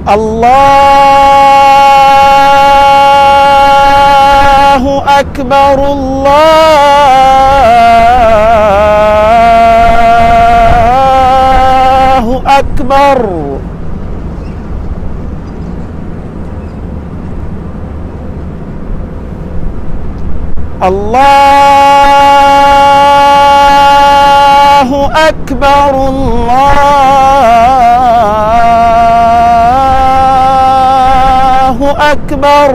الله أكبر الله أكبر الله أكبر الله أكبر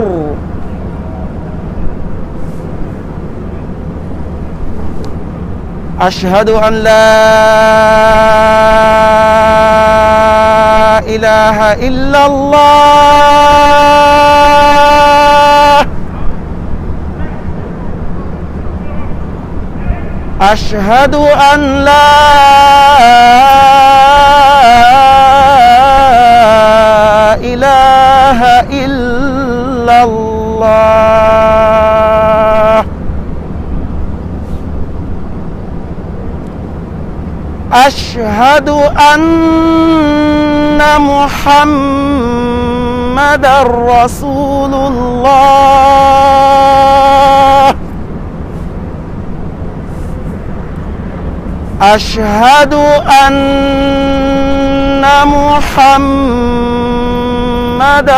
أشهد أن لا إله إلا الله أشهد أن لا إله إلا الله أشهد أن محمدًا رسول الله أشهد أن محمدًا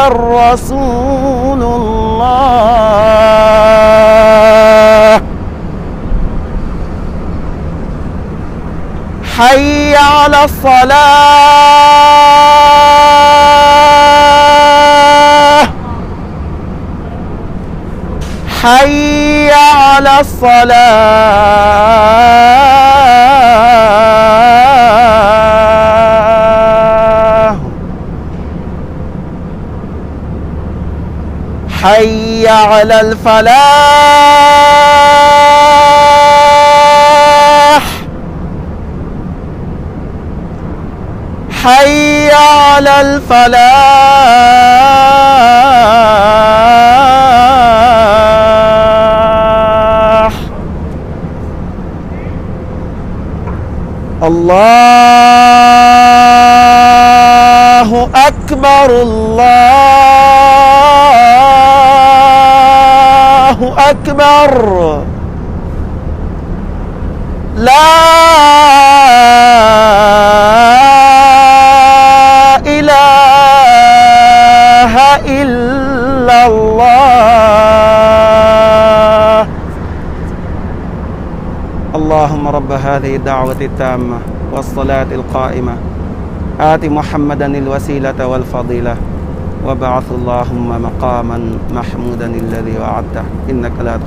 رسول الله حي على الصلاة حي على الصلاة حي على الفلاح حي على الفلاح الله أكبر الله أكبر لا إله إلا الله اللهم رب هذه الدعوة التامة والصلاة القائمة آت محمدا الوسيلة والفضيلة وابعث اللهم مقاما محمودا الذي وعدته إنك لا